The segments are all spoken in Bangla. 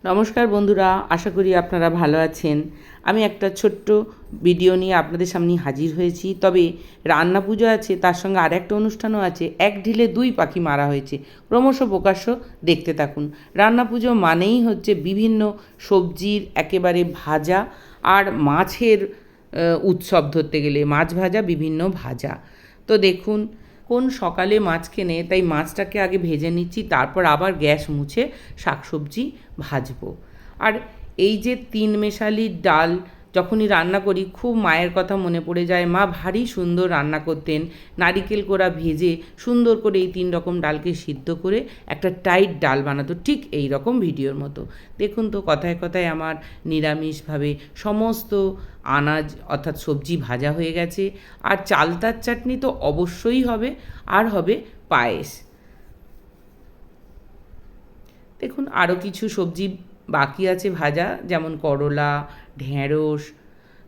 নমস্কার বন্ধুরা, আশা করি আপনারা ভালো আছেন। আমি একটা ছোট্ট ভিডিও নিয়ে আপনাদের সামনে হাজির হয়েছি। তবে রান্না পুজো আছে, তার সঙ্গে আর একটা অনুষ্ঠানও আছে। এক ঢিলে দুই পাখি মারা হয়েছে, ক্রমশ প্রকাশ্য, দেখতে থাকুন। রান্না পুজো মানেই হচ্ছে বিভিন্ন সবজির একেবারে ভাজা আর মাছের উৎসব ধরতে গেলে মাছ ভাজা, বিভিন্ন ভাজা। তো দেখুন, কোন সকালে মাছ কেনে, তাই মাছটাকে আগে ভেজে নিচ্ছি, তারপর আবার গ্যাস মুছে শাকসবজি ভাজবো। আর এই যে তিন মেশালির ডাল যখনই রান্না করি, খুব মায়ের কথা মনে পড়ে যায়। মা ভারী সুন্দর রান্না করতেন, নারিকেল কোড়া ভেজে সুন্দর করে এই তিন রকম ডালকে সিদ্ধ করে একটা টাইট ডাল বানাতো, ঠিক এই রকম ভিডিওর মতো। দেখুন তো, কথায় কথায় আমার নিরামিষভাবে সমস্ত আনাজ অর্থাৎ সবজি ভাজা হয়ে গেছে। আর চালতার চাটনি তো অবশ্যই হবে, আর হবে পায়েস। দেখুন, আরও কিছু সবজি বাকি আছে ভাজা, যেমন করলা, ঢ্যাঁড়স,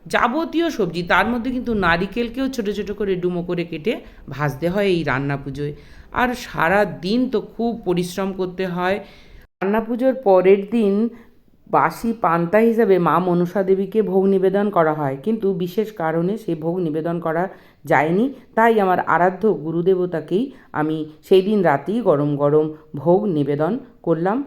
যাবতীয় সবজি। তার মধ্যে কিন্তু নারিকেলকেও ছোটো ছোটো করে ডুমো করে কেটে ভাজতে হয় এই রান্না পুজোয়। আর সারা দিন তো খুব পরিশ্রম করতে হয়। রান্না পুজোর পরের দিন বাসি পান্তা হিসাবে মা মনসা দেবীকে ভোগ নিবেদন করা হয়, কিন্তু বিশেষ কারণে সেই ভোগ নিবেদন করা যায়নি। তাই আমার আরাধ্য গুরুদেবতাকেই আমি সেই দিন রাতেই গরম গরম ভোগ নিবেদন করলাম।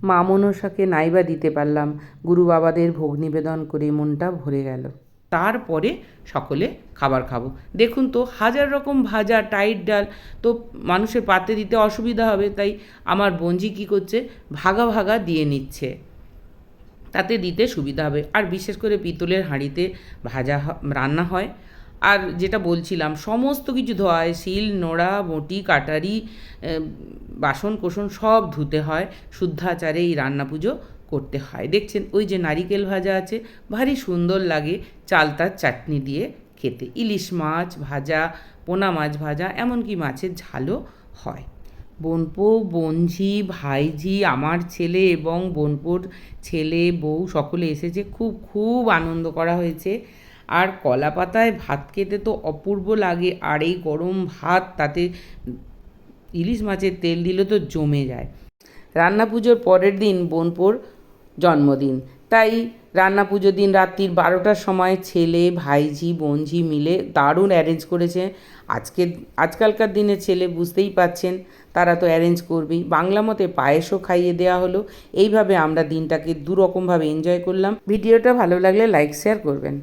মা মনসাকে নাইবা দিতে পারলাম, গুরু বাবাদের ভোগ নিবেদন করে মনটা ভরে গেল। তারপরে সকলে খাবার খাবো। দেখুন তো, হাজার রকম ভাজা, টাইট ডাল, তো মানুষের পাতে দিতে অসুবিধা হবে, তাই আমার বোনজি কী করছে, ভাগা ভাগা দিয়ে নিচ্ছে, তাতে দিতে সুবিধা হবে। আর বিশেষ করে পিতলের হাঁড়িতে ভাজা রান্না হয়। আর যেটা বলছিলাম, সমস্ত কিছু ধোয়া হয়, শিল নোড়া বঁটি কাটারি, বাসন কোসন সব ধুতে হয়, শুদ্ধাচারে এই রান্না পুজো করতে হয়। দেখছেন, ওই যে নারিকেল ভাজা আছে, ভারী সুন্দর লাগে চালতার চাটনি দিয়ে খেতে। ইলিশ মাছ ভাজা, পোনা মাছ ভাজা, এমনকি মাছের ঝালও হয়। বোনপো, বোনঝি, ভাইঝি, আমার ছেলে এবং বোনপোর ছেলে বউ সকলে এসেছে। খুব খুব আনন্দ করা হয়েছে। আর কলা পাতায় ভাত খেতে তো অপূর্ব লাগে। আর এই গরম ভাত, তাতে ইলিশ মাছের তেল দিলে তো জমে যায়। রান্না পুজোর পরের দিন বোনপোর জন্মদিন, তাই রান্না পুজোর দিন রাত্রির 12টার সময় ছেলে, ভাইঝি, বোনঝি মিলে দারুণ অ্যারেঞ্জ করেছে। আজকালকার দিনে ছেলে, বুঝতেই পাচ্ছেন, তারা তো অ্যারেঞ্জ করবেই। বাংলা মতে পায়েসও খাইয়ে দেওয়া হলো। এইভাবে আমরা দিনটাকে দুরকমভাবে এনজয় করলাম। ভিডিওটা ভালো লাগলে লাইক শেয়ার করবেন।